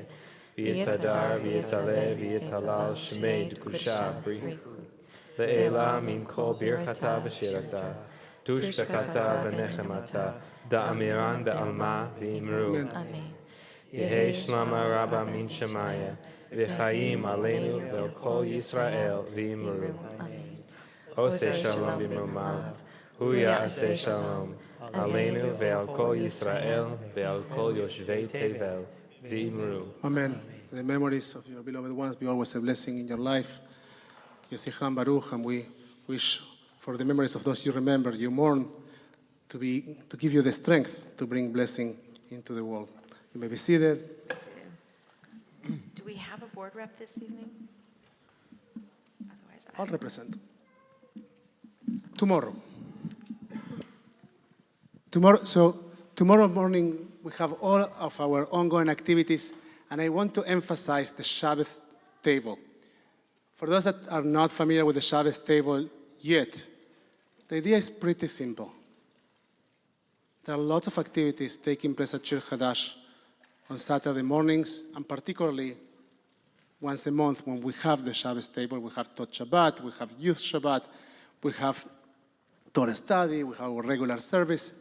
ויתהדר ויתעלה ויתהלל שמי דקושה בריחו. לעילה מן כל ברכתה ושירתה, תושבחתה ונחמתה, דאמירן בעלמה ואמרו. יהי שלמה רבה מן שמיה, וחיים עלינו ועל כל ישראל ואמרו. עושה שלום במרומיו, הוא יעשה שלום, עלינו ועל כל ישראל ועל כל יושבי תבל ואמרו. Amen. The memories of your beloved ones be always a blessing in your life. Yesichram Baruch, and we wish for the memories of those you remember, you mourn, to give you the strength to bring blessing into the world. You may be seated. Do we have a board rep this evening? Otherwise, I'll represent. Tomorrow, tomorrow morning we have all of our ongoing activities, and I want to emphasize the Shabbat table. For those that are not familiar with the Shabbat table yet, the idea is pretty simple. There are lots of activities taking place at Shir Hadash on Saturday mornings, and particularly once a month when we have the Shabbat table. We have Tot Shabbat, we have Youth Shabbat, we have Torah study, we have our regular service.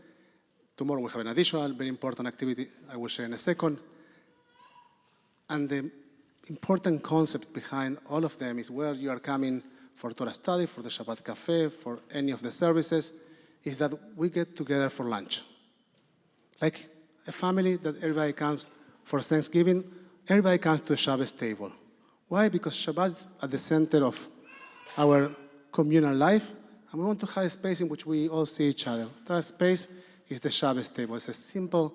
Tomorrow we have an additional very important activity I will share in a second. And the important concept behind all of them is where you are coming for Torah study, for the Shabbat Cafe, for any of the services, is that we get together for lunch. Like a family that everybody comes for Thanksgiving, everybody comes to the Shabbat table. Why? Because Shabbat is at the center of our communal life, and we want to have a space in which we all see each other. That space is the Shabbat table. It's a simple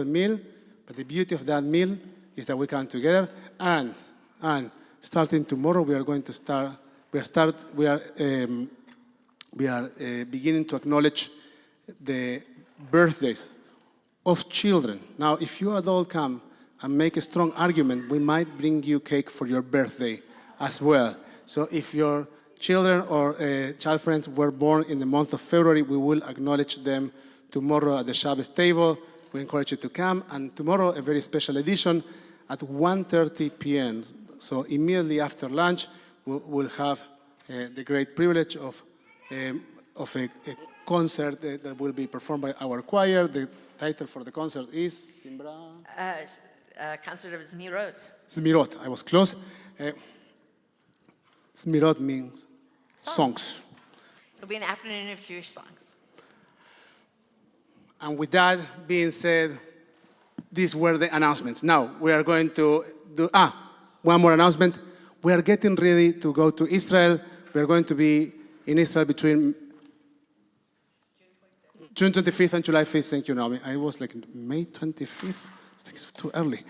meal, but the beauty of that meal is that we come together, and starting tomorrow we are going to start. We are beginning to acknowledge the birthdays of children. Now, if you adults come and make a strong argument, we might bring you cake for your birthday as well. So if your children or child friends were born in the month of February, we will acknowledge them tomorrow at the Shabbos table. We encourage you to come. And tomorrow, a very special edition at 1:30 p.m. So immediately after lunch, we'll have the great privilege of a concert that will be performed by our choir. The title for the concert is Simbra? concert of Zmirot. Zmirot. I was close. Zmirot means songs. It'll be an afternoon of Jewish songs. And with that being said, these were the announcements. Now, we are going to do, one more announcement. We are getting ready to go to Israel. We are going to be in Israel between June 25th and July 5th. Thank you, Naomi. I was like May 25th. It's too early.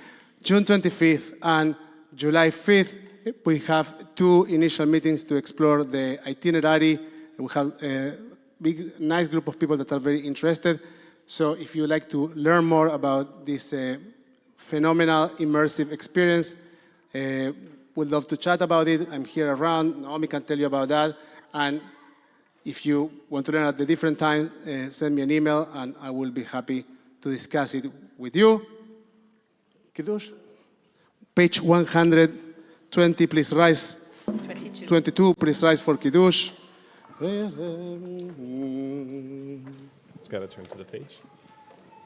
June 25th and July 5th, we have two initial meetings to explore the itinerary. We have a nice group of people that are very interested. So if you would like to learn more about this phenomenal immersive experience, we'd love to chat about it. I'm here around. Naomi can tell you about that. And if you want to learn at a different time, send me an email, and I will be happy to discuss it with you. Kiddush, page 120, please rise. 22, please rise for Kiddush. It's got to turn to the page.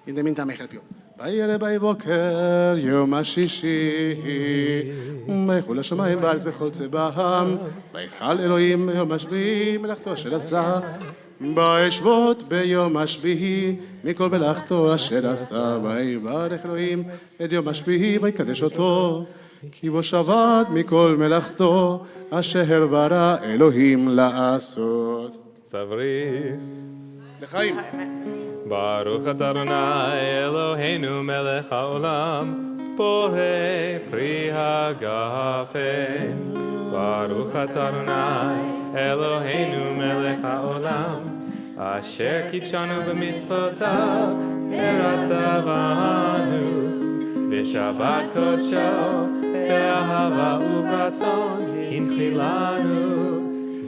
In the meantime, I help you. בערב בוקר יום השישי, ויחול השמיים והארץ בכל צבאם, ויחל אלוהים ביום השביעי מלאכתו אשר עשה, וישבות ביום השביעי מכל מלאכתו אשר עשה, ויברך אלוהים את יום השביעי ויקדש אותו, כי בו שבת מכל מלאכתו אשר ברא אלוהים לעשות. Savri. לחיים. Baruch atah Adonai Eloheinu melech haolam borei pri hagafen. Baruch atah Adonai Eloheinu melech haolam asher kitshanu b'mitzvotav v'ratzavanu v'shabbat kodsho be'ahava uvratzon hinchilanu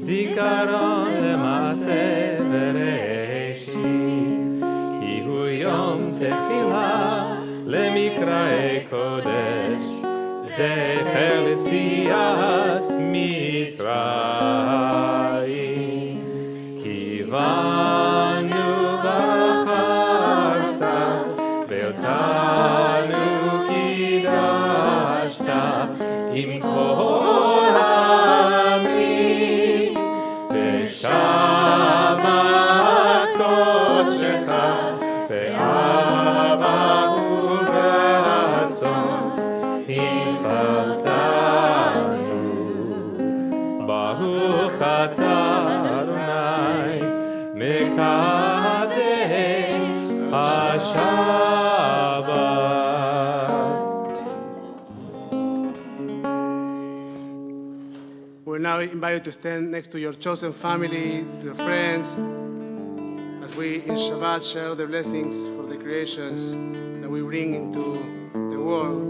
zikaron le'maaseh v'reishit ki hu yom techilah le'mikrae kodesh zecher l'tziat Mitzrayim kivanu v'acharta ve'otanu kidashta im kol ha'amrim ve'shabbat kodshecha ve'ahava uvratzon hinchaltanu Baruch atah Adonai mekadesh HaShabbat. We'll now invite you to stand next to your chosen family, to your friends, as we in Shabbat share the blessings for the creations that we bring into the world.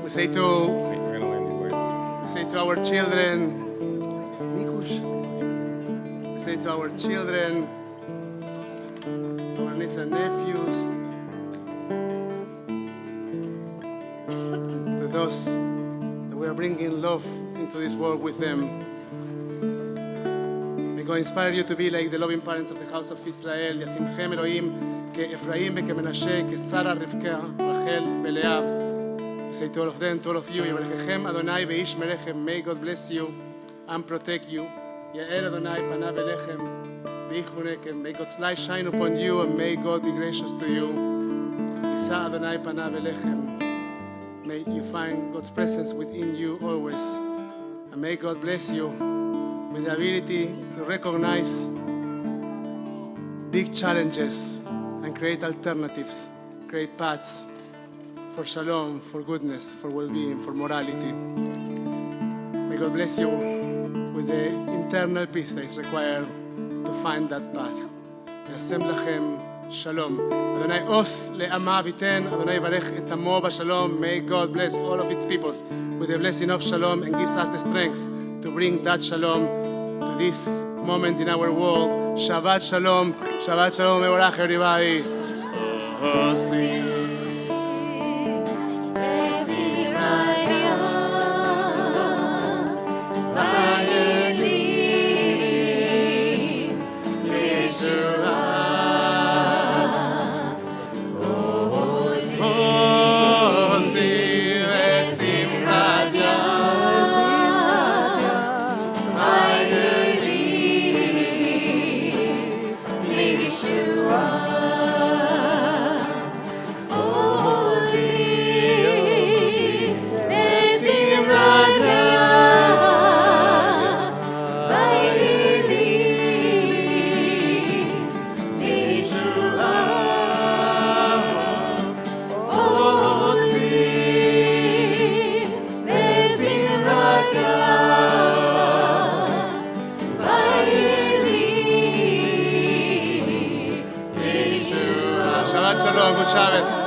We say to We're gonna learn these words. We say to our children, Mikush. We say to our children, our nieces and nephews, to those that we are bringing love into this world with them. May God inspire you to be like the loving parents of the house of Israel. ישמכם אלוהים כאפרים וכמנשה, כשרה רבקה, רחל ולאה. Say to all of them, to all of you, Yevarechem Adonai veish merechem. May God bless you and protect you. Ya'er Adonai panav elechem veichunekem. May God's light shine upon you and may God be gracious to you. Yisa Adonai panav elechem. May you find God's presence within you always. And may God bless you with the ability to recognize big challenges and create alternatives, create paths for shalom, for goodness, for well-being, for morality. May God bless you with the internal peace that is required to find that path. יעשם לכם שלום. אדוני עוש לעמה ויתן, אדוני יברך את עמו בשלום. May God bless all of its peoples with the blessing of shalom and gives us the strength to bring that shalom to this moment in our world. Shabbat shalom, mevorach everybody. Shabbat shalom, good Shabbat.